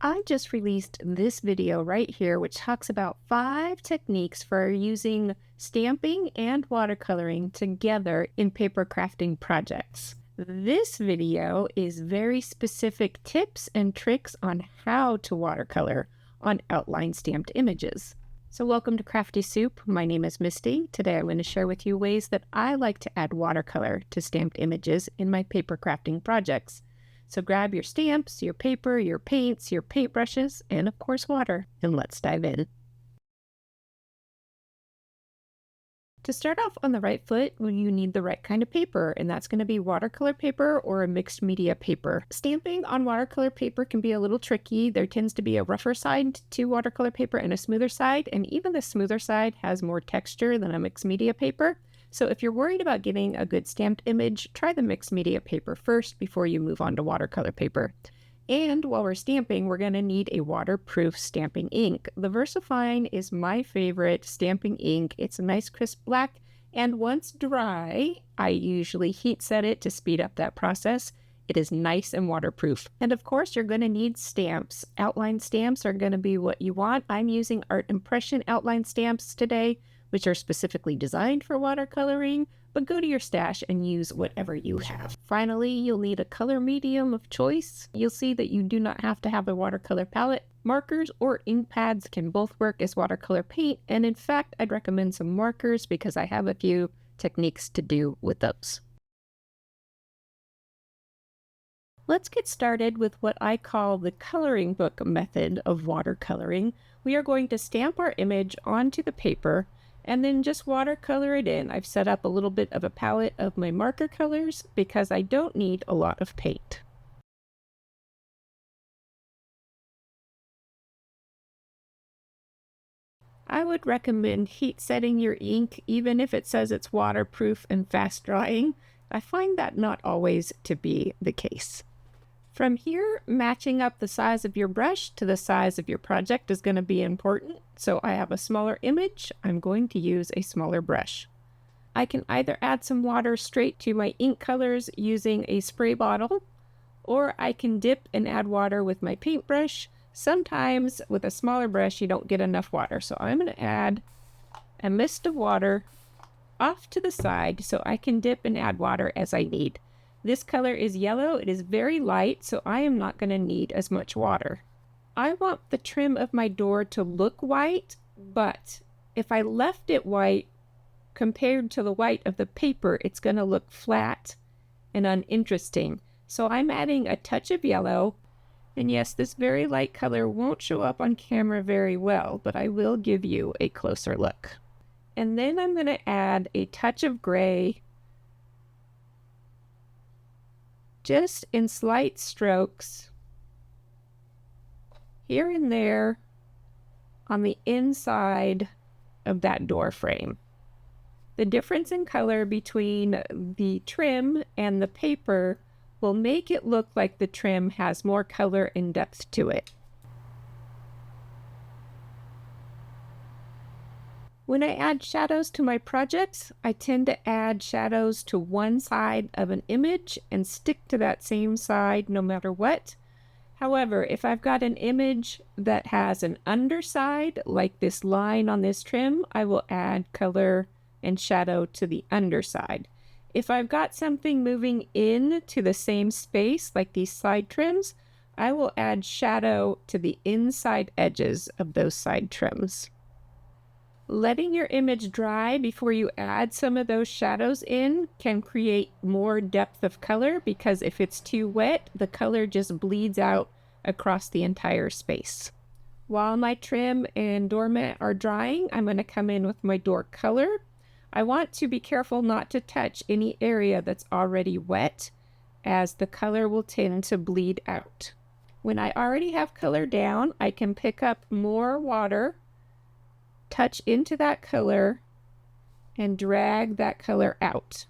I just released this video right here, which talks about 5 techniques for using stamping and watercoloring together in paper crafting projects. This video is very specific tips and tricks on how to watercolor on outline stamped images. So welcome to Crafty Soup. My name is Misty. Today I'm going to share with you ways that I like to add watercolor to stamped images in my paper crafting projects. So grab your stamps, your paper, your paints, your paintbrushes, and of course water, and let's dive in. To start off on the right foot, you need the right kind of paper, and that's going to be watercolor paper or a mixed media paper. Stamping on watercolor paper can be a little tricky. There tends to be a rougher side to watercolor paper and a smoother side, and even the smoother side has more texture than a mixed media paper. So if you're worried about getting a good stamped image, try the mixed media paper first before you move on to watercolor paper. And while we're stamping, we're going to need a waterproof stamping ink. The VersaFine is my favorite stamping ink. It's a nice crisp black, and once dry, I usually heat set it to speed up that process. It is nice and waterproof. And of course, you're going to need stamps. Outline stamps are going to be what you want. I'm using Art Impression outline stamps today, which are specifically designed for watercoloring, but go to your stash and use whatever you have. Finally, you'll need a color medium of choice. You'll see that you do not have to have a watercolor palette. Markers or ink pads can both work as watercolor paint, and in fact, I'd recommend some markers because I have a few techniques to do with those. Let's get started with what I call the coloring book method of watercoloring. We are going to stamp our image onto the paper and then just watercolor it in. I've set up a little bit of a palette of my marker colors because I don't need a lot of paint. I would recommend heat setting your ink even if it says it's waterproof and fast drying. I find that not always to be the case. From here, matching up the size of your brush to the size of your project is going to be important. So I have a smaller image. I'm going to use a smaller brush. I can either add some water straight to my ink colors using a spray bottle, or I can dip and add water with my paintbrush. Sometimes with a smaller brush, you don't get enough water. So I'm going to add a mist of water off to the side so I can dip and add water as I need. This color is yellow. It is very light, so I am not going to need as much water. I want the trim of my door to look white, but if I left it white compared to the white of the paper, it's going to look flat and uninteresting. So I'm adding a touch of yellow, and yes, this very light color won't show up on camera very well, but I will give you a closer look. And then I'm going to add a touch of gray, just in slight strokes here and there on the inside of that door frame. The difference in color between the trim and the paper will make it look like the trim has more color and depth to it. When I add shadows to my projects, I tend to add shadows to one side of an image and stick to that same side no matter what. However, if I've got an image that has an underside, like this line on this trim, I will add color and shadow to the underside. If I've got something moving in to the same space, like these side trims, I will add shadow to the inside edges of those side trims. Letting your image dry before you add some of those shadows in can create more depth of color, because if it's too wet, the color just bleeds out across the entire space. While my trim and doormat are drying, I'm going to come in with my door color. I want to be careful not to touch any area that's already wet, as the color will tend to bleed out. When I already have color down, I can pick up more water, touch into that color, and drag that color out.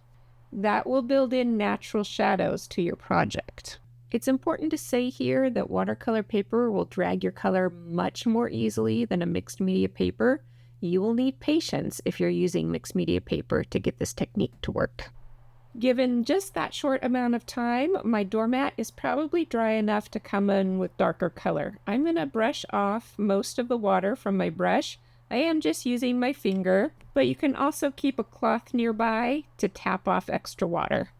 That will build in natural shadows to your project. It's important to say here that watercolor paper will drag your color much more easily than a mixed media paper. You will need patience if you're using mixed media paper to get this technique to work. Given just that short amount of time, my doormat is probably dry enough to come in with darker color. I'm going to brush off most of the water from my brush. I am just using my finger, but you can also keep a cloth nearby to tap off extra water.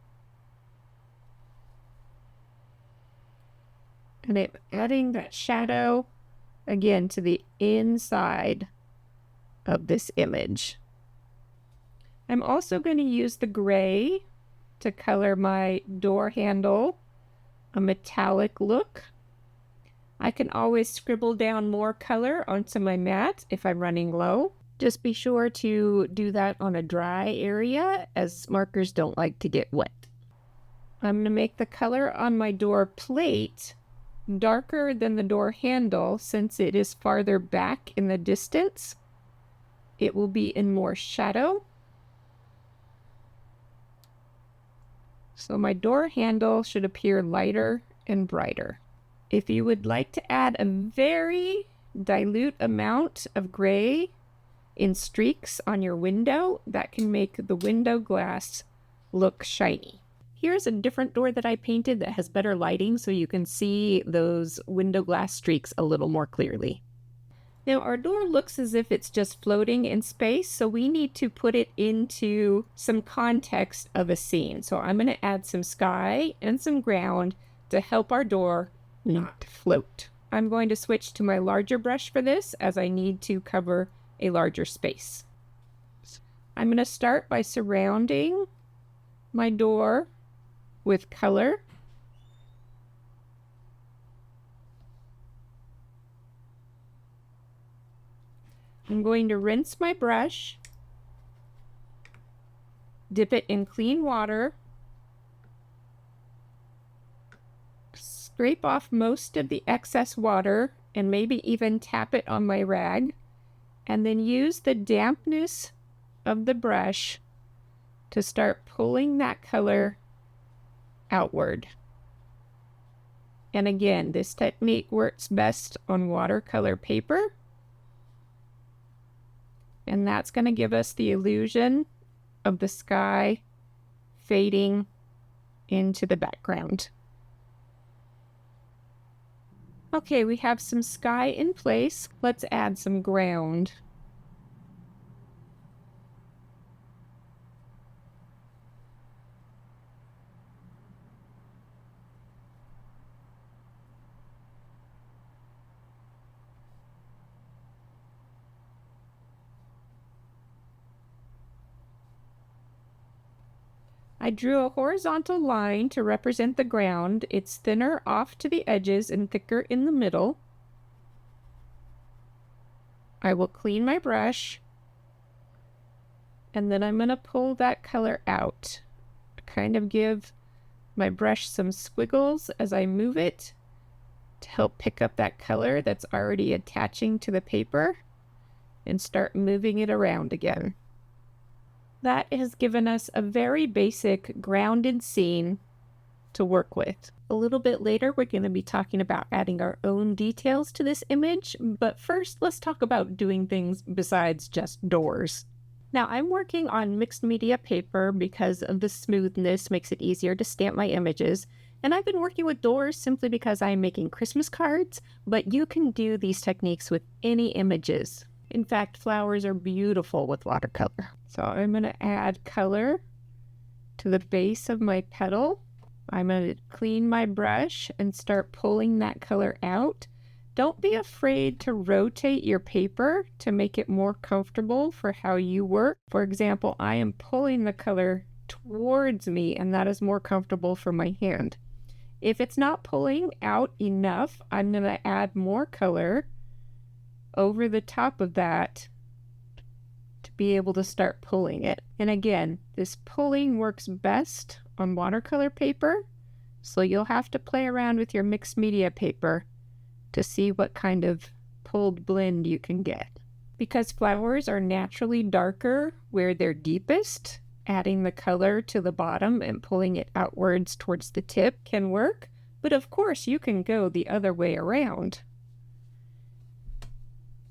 And I'm adding that shadow again to the inside of this image. I'm also going to use the gray to color my door handle a metallic look. I can always scribble down more color onto my mat if I'm running low. Just be sure to do that on a dry area, as markers don't like to get wet. I'm going to make the color on my door plate darker than the door handle since it is farther back in the distance. It will be in more shadow. So my door handle should appear lighter and brighter. If you would like to add a very dilute amount of gray in streaks on your window, that can make the window glass look shiny. Here's a different door that I painted that has better lighting so you can see those window glass streaks a little more clearly. Now our door looks as if it's just floating in space, so we need to put it into some context of a scene. So I'm going to add some sky and some ground to help our door not float. I'm going to switch to my larger brush for this as I need to cover a larger space. I'm going to start by surrounding my door with color. I'm going to rinse my brush, dip it in clean water, scrape off most of the excess water, and maybe even tap it on my rag, and then use the dampness of the brush to start pulling that color outward. And again, this technique works best on watercolor paper. And that's going to give us the illusion of the sky fading into the background. Okay, we have some sky in place. Let's add some ground. I drew a horizontal line to represent the ground. It's thinner off to the edges and thicker in the middle. I will clean my brush, and then I'm going to pull that color out. Kind of give my brush some squiggles as I move it to help pick up that color that's already attaching to the paper and start moving it around again. That has given us a very basic grounded scene to work with. A little bit later, we're going to be talking about adding our own details to this image, but first let's talk about doing things besides just doors. Now I'm working on mixed media paper because of the smoothness makes it easier to stamp my images, and I've been working with doors simply because I'm making Christmas cards, but you can do these techniques with any images. In fact, flowers are beautiful with watercolor. So I'm going to add color to the base of my petal. I'm going to clean my brush and start pulling that color out. Don't be afraid to rotate your paper to make it more comfortable for how you work. For example, I am pulling the color towards me, and that is more comfortable for my hand. If it's not pulling out enough, I'm going to add more color over the top of that to be able to start pulling it. And again, this pulling works best on watercolor paper, so you'll have to play around with your mixed media paper to see what kind of pulled blend you can get. Because flowers are naturally darker where they're deepest, adding the color to the bottom and pulling it outwards towards the tip can work, but of course you can go the other way around.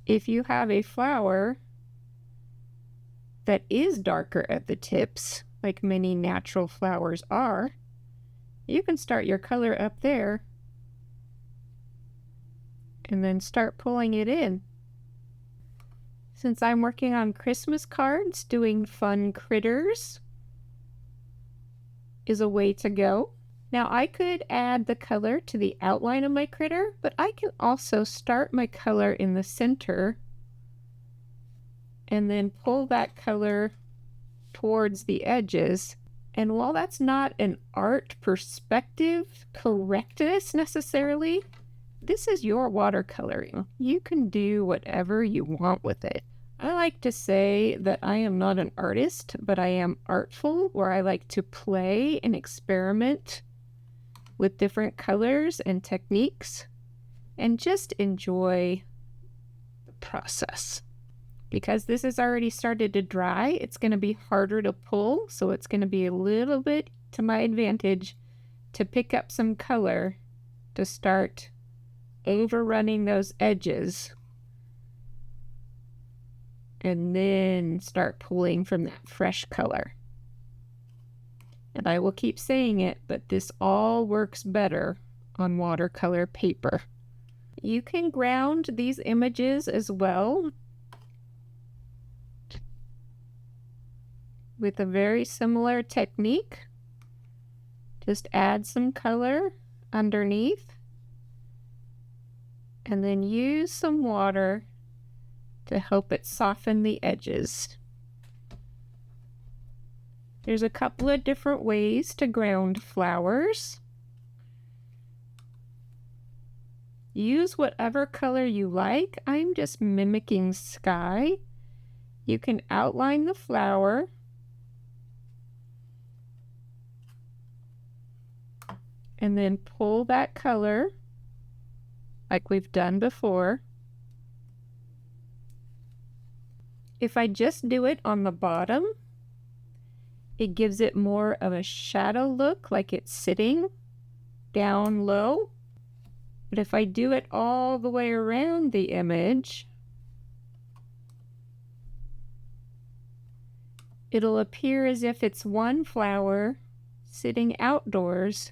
If you have a flower that is darker at the tips, like many natural flowers are, you can start your color up there and then start pulling it in. Since I'm working on Christmas cards, doing fun critters is a way to go. Now I could add the color to the outline of my critter, but I can also start my color in the center and then pull that color towards the edges. And while that's not an art perspective correctness necessarily, this is your watercoloring. You can do whatever you want with it. I like to say that I am not an artist, but I am artful, where I like to play and experiment with different colors and techniques and just enjoy the process. Because this has already started to dry, it's going to be harder to pull, so it's going to be a little bit to my advantage to pick up some color to start overrunning those edges and then start pulling from that fresh color. And I will keep saying it, but this all works better on watercolor paper. You can ground these images as well with a very similar technique. Just add some color underneath and then use some water to help it soften the edges. There's a couple of different ways to ground flowers. Use whatever color you like. I'm just mimicking sky. You can outline the flower and then pull that color like we've done before. If I just do it on the bottom, it gives it more of a shadow look, like it's sitting down low. But if I do it all the way around the image, it'll appear as if it's one flower sitting outdoors,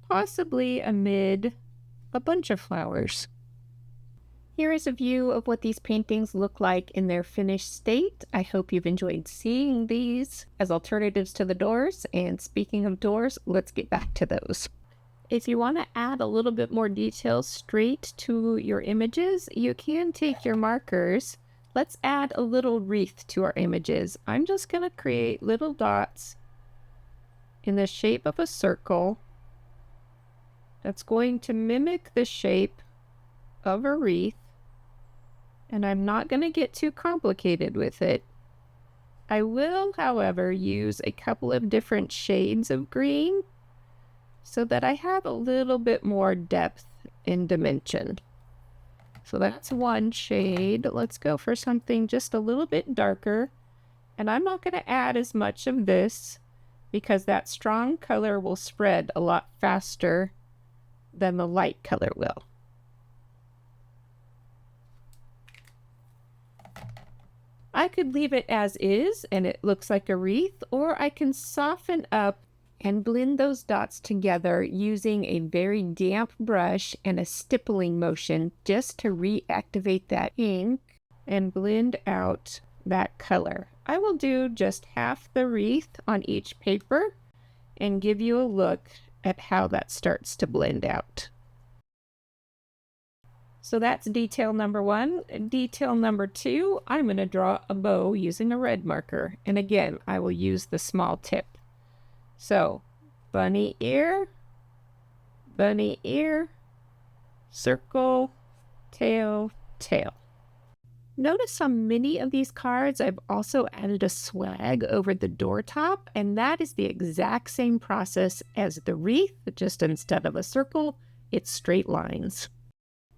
possibly amid a bunch of flowers. Here is a view of what these paintings look like in their finished state. I hope you've enjoyed seeing these as alternatives to the doors. And speaking of doors, let's get back to those. If you want to add a little bit more detail straight to your images, you can take your markers. Let's add a little wreath to our images. I'm just going to create little dots in the shape of a circle that's going to mimic the shape of a wreath. And I'm not going to get too complicated with it. I will, however, use a couple of different shades of green so that I have a little bit more depth in dimension. So that's one shade. Let's go for something just a little bit darker. And I'm not going to add as much of this because that strong color will spread a lot faster than the light color will. I could leave it as is and it looks like a wreath, or I can soften up and blend those dots together using a very damp brush and a stippling motion just to reactivate that ink and blend out that color. I will do just half the wreath on each paper and give you a look at how that starts to blend out. So that's detail number one. Detail number two, I'm going to draw a bow using a red marker. And again, I will use the small tip. So, bunny ear, circle, tail, tail. Notice on many of these cards, I've also added a swag over the door top, and that is the exact same process as the wreath, just instead of a circle, it's straight lines.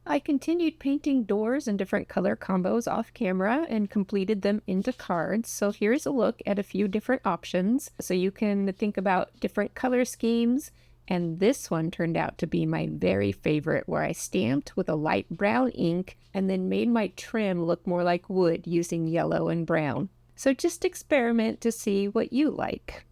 I continued painting doors in different color combos off camera and completed them into cards. So here's a look at a few different options. So you can think about different color schemes. And this one turned out to be my very favorite, where I stamped with a light brown ink and then made my trim look more like wood using yellow and brown. So just experiment to see what you like.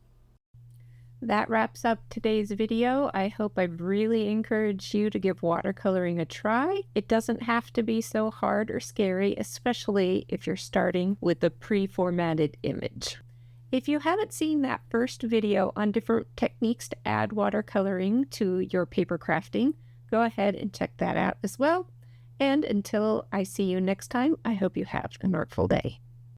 That wraps up today's video. I hope I've really encouraged you to give watercoloring a try. It doesn't have to be so hard or scary, especially if you're starting with a pre-formatted image. If you haven't seen that first video on different techniques to add watercoloring to your paper crafting, go ahead and check that out as well. And until I see you next time, I hope you have an artful day.